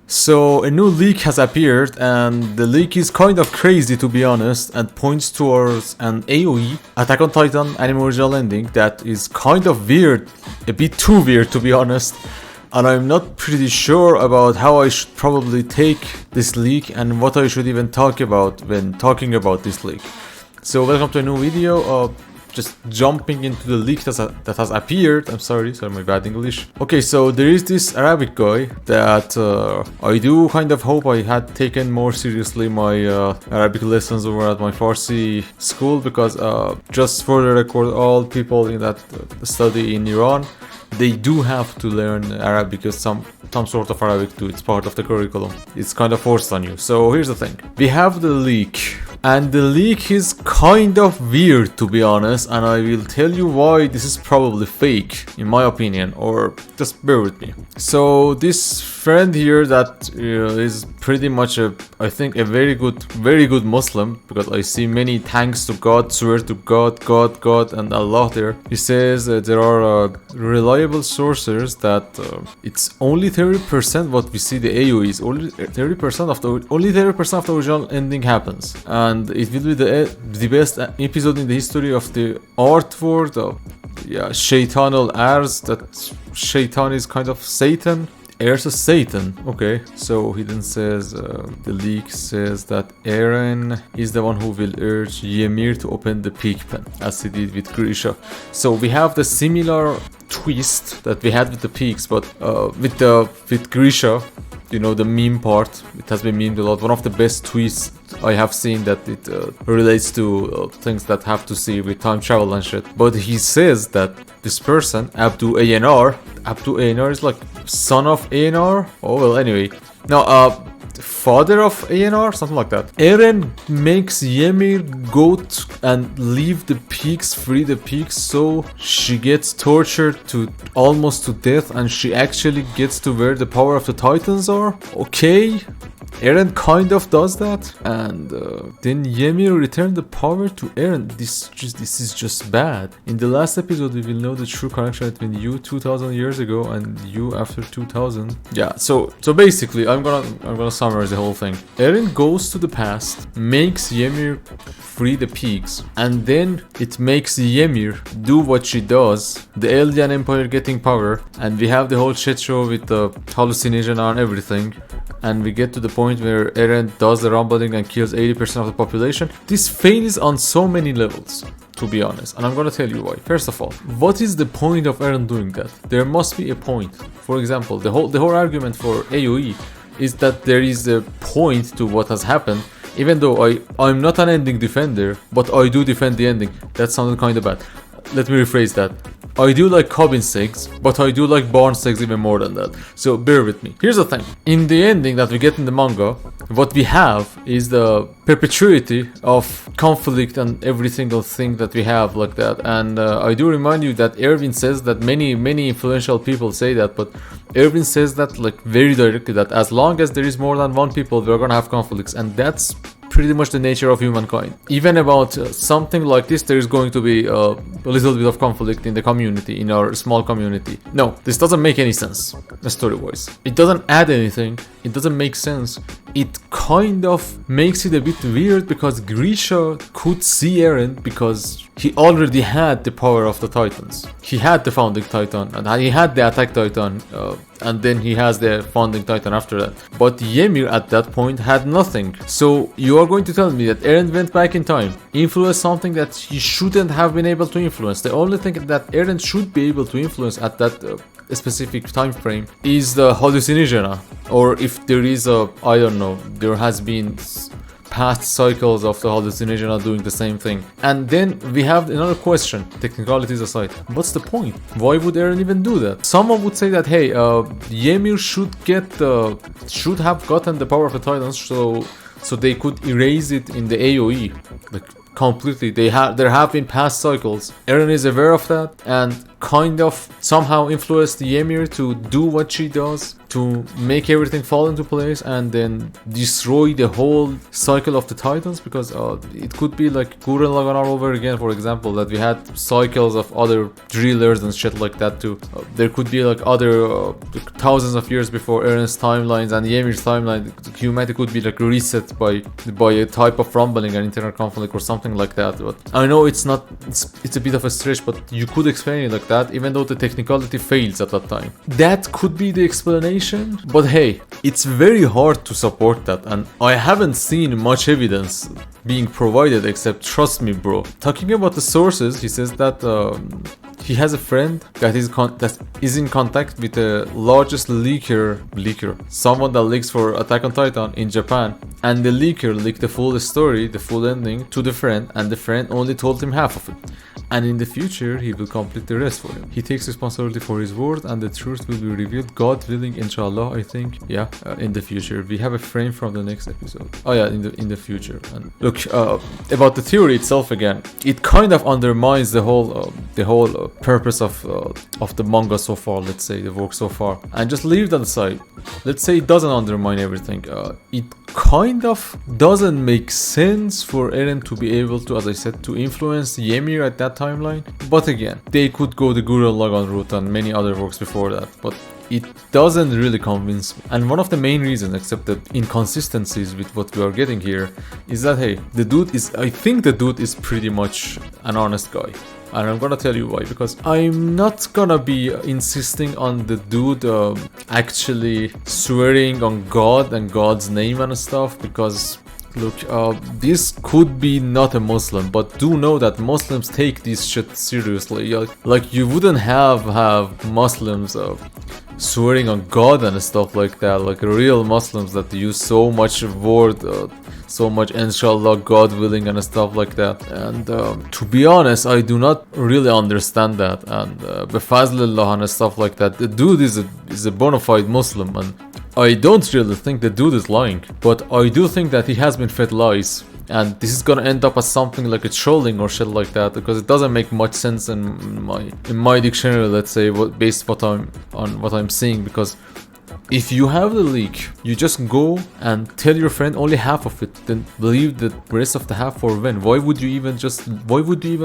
So a new leak has appeared, and the leak is kind of crazy to be honest, and points towards an AOE, Attack on Titan anime original ending, that is kind of weird, a bit too weird to be honest. And I'm not pretty sure about how I should probably take this leak and what I should even talk about when talking about this leak. So welcome to a new video. Just jumping into the leak that has appeared. I'm sorry my bad English. Okay, so there is this Arabic guy that I do kind of hope I had taken more seriously my Arabic lessons over at my Farsi school, because just for the record, all people in that study in Iran, they do have to learn Arabic, because some sort of Arabic too. It's part of the curriculum. It's kind of forced on you. So here's the thing. We have the leak. And the leak is kind of weird to be honest, and I will tell you why this is probably fake in my opinion, or just bear with me. So this friend here that is pretty much I think a very good Muslim, because I see many thanks to God, swear to God and Allah there. He says there are reliable sources that it's only 30% what we see the AOE is, only 30% of the original ending happens. And it will be the best episode in the history of the art world. Shaitan al-Arz, that Shaitan is kind of Satan. Heirs of Satan. Okay, so he then says, the leak says that Eren is the one who will urge Ymir to open the peak pen, as he did with Grisha. So we have the similar twist that we had with the peaks, but with Grisha, you know, the meme part, it has been memed a lot. One of the best twists I have seen, that it relates to things that have to see with time travel and shit. But he says that this person, Abdu ANR is like son of ANR. Oh well, anyway. Now, father of ANR, something like that. Eren makes Ymir go and leave the peaks, free the peaks, so she gets tortured to almost to death, and she actually gets to where the power of the Titans are. Okay, Eren kind of does that, and then Ymir returned the power to Eren. This is just bad. In the last episode, we will know the true connection between you 2000 years ago and you after 2000. Yeah, so basically, I'm gonna summarize the whole thing. Eren goes to the past, makes Ymir free the peaks, and then it makes Ymir do what she does. The Eldian Empire getting power, and we have the whole shit show with the hallucination and everything. And we get to the point where Eren does the rumbling and kills 80% of the population. This fails on so many levels, to be honest, and I'm gonna tell you why. First of all, what is the point of Eren doing that? There must be a point. For example, the whole argument for AOE is that there is a point to what has happened. Even though I'm not an ending defender, but I do defend the ending. That sounded kind of bad. Let me rephrase that. I do like Cobbin segs, but I do like Barn segs even more than that. So bear with me. Here's the thing. In the ending that we get in the manga, what we have is the perpetuity of conflict and every single thing that we have like that. And I do remind you that Erwin says that, many influential people say that, but Erwin says that like very directly, that as long as there is more than one people, we're gonna have conflicts, and that's pretty much the nature of humankind. Even about something like this, there is going to be a little bit of conflict in the community, in our small community. No, this doesn't make any sense, story-wise. It doesn't add anything. It doesn't make sense. It kind of makes it a bit weird, because Grisha could see Eren because he already had the power of the Titans. He had the Founding Titan, and he had the Attack Titan, and then he has the Founding Titan after that. But Ymir at that point had nothing. So you are going to tell me that Eren went back in time, influenced something that he shouldn't have been able to influence. The only thing that Eren should be able to influence at that specific time frame is the hallucinogena, or if there is I don't know, there has been past cycles of the hallucinogena doing the same thing. And then we have another question, technicalities aside. What's the point? Why would Eren even do that? Someone would say that, hey, Ymir should have gotten the power of the Titans, so they could erase it in the AOE, like completely. There have been past cycles. Eren is aware of that, and kind of somehow influenced Ymir to do what she does, to make everything fall into place and then destroy the whole cycle of the Titans, because it could be like Gurren Lagann all over again, for example, that we had cycles of other drillers and shit like that too. There could be like other thousands of years before Eren's timelines and Ymir's timeline, humanity could be like reset by a type of rumbling and internal conflict or something like that. But I know it's a bit of a stretch, but you could explain it like that, even though the technicality fails at that time. That could be the explanation, but hey, it's very hard to support that, and I haven't seen much evidence being provided except trust me bro. Talking about the sources, he says that he has a friend that is in contact with the largest leaker, someone that leaks for Attack on Titan in Japan, and the leaker leaked the full story, the full ending to the friend, and the friend only told him half of it. And in the future, he will complete the rest for him. He takes responsibility for his word, and the truth will be revealed, God willing, inshallah, I think. Yeah, in the future. We have a frame from the next episode. Oh yeah, in the future. And look, about the theory itself again, it kind of undermines the whole purpose of the manga so far, let's say, the work so far. And just leave that aside. Let's say it doesn't undermine everything. It kind of doesn't make sense for Eren to be able to, as I said, to influence Ymir at that timeline. But again, they could go the Gurren Lagann route and many other works before that. But it doesn't really convince me. And one of the main reasons, except the inconsistencies with what we are getting here, is that hey, I think the dude is pretty much an honest guy. And I'm gonna tell you why, because I'm not gonna be insisting on the dude actually swearing on God and God's name and stuff, because look, this could be not a Muslim, but do know that Muslims take this shit seriously. Like you wouldn't have Muslims swearing on God and stuff like that, like real Muslims that use so much word, so much inshallah, God willing and stuff like that. And to be honest, I do not really understand that. And befazlillah and stuff like that. The dude is a bona fide Muslim, and I don't really think the dude is lying, but I do think that he has been fed lies. And this is gonna end up as something like a trolling or shit like that, because it doesn't make much sense in my dictionary, let's say, based on what I'm seeing. Because if you have the leak, you just go and tell your friend only half of it, then believe the rest of the half for when? Why would you even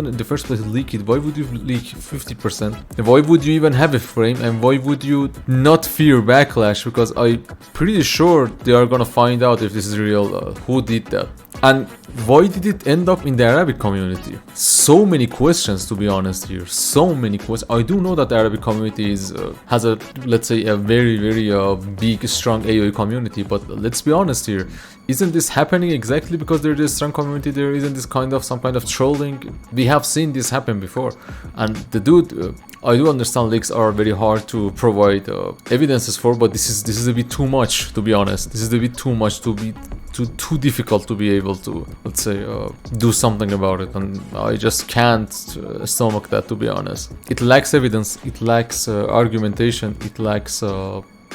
in the first place leak it? Why would you leak 50%? Why would you even have a frame? And why would you not fear backlash? Because I'm pretty sure they are gonna find out if this is real, who did that. And why did it end up in the Arabic community? So many questions, to be honest here. So many questions. I do know that the Arabic community has a, let's say, a very, very big, strong AOE community. But let's be honest here. Isn't this happening exactly because there is a strong community there? Isn't this some kind of trolling? We have seen this happen before. And the dude, I do understand leaks are very hard to provide evidences for, but this is a bit too much, to be honest. This is a bit too much to be too difficult to be able to, let's say, do something about it, and I just can't stomach that, to be honest. It lacks evidence, it lacks argumentation, it lacks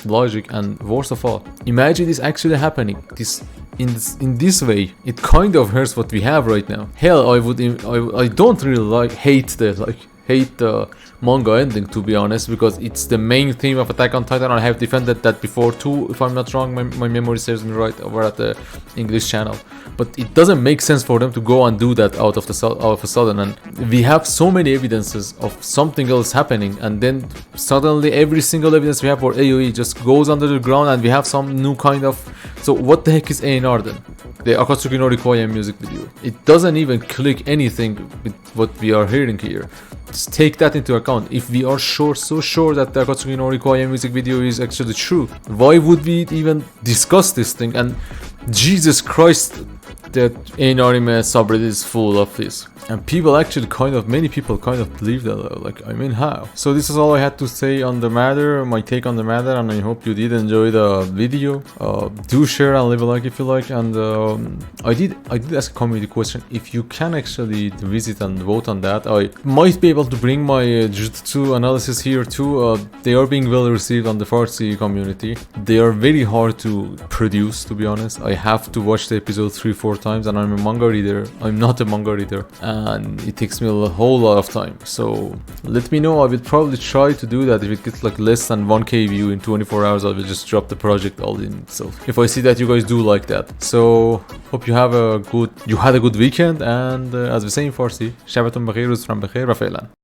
logic, and worst of all, imagine this actually happening. In this way, it kind of hurts what we have right now. Hell, I don't really hate the manga ending, to be honest, because it's the main theme of Attack on Titan. I have defended that before too, if I'm not wrong. My memory serves me right over at the English channel. But it doesn't make sense for them to go and do that out of a sudden. And we have so many evidences of something else happening, and then suddenly every single evidence we have for AOE just goes under the ground, and we have some new kind of. So what the heck is ANR then? The Akatsuki no Requiem music video. It doesn't even click anything with what we are hearing here. Just take that into account. If we are so sure that the Akatsuki no Requiem music video is actually true, why would we even discuss this thing? And Jesus Christ, that ANRime subreddit is full of this. And many people kind of believe that, like, I mean, how? So this is all I had to say on the matter, my take on the matter, and I hope you did enjoy the video. Do share and leave a like if you like. And I did ask a community question. If you can actually visit and vote on that, I might be able to bring my Jujutsu analysis here too. They are being well received on the Farsi community. They are very hard to produce, to be honest. I have to watch the episode 3-4 times, and I'm a manga reader. I'm not a manga reader. And and it takes me a whole lot of time. So let me know. I will probably try to do that. If it gets like less than 1k view in 24 hours, I will just drop the project all in itself, if I see that you guys do like that. So hope you had a good weekend, and as we say in Farsi, شبتون بخیر، روزتون بخیر و فعلا.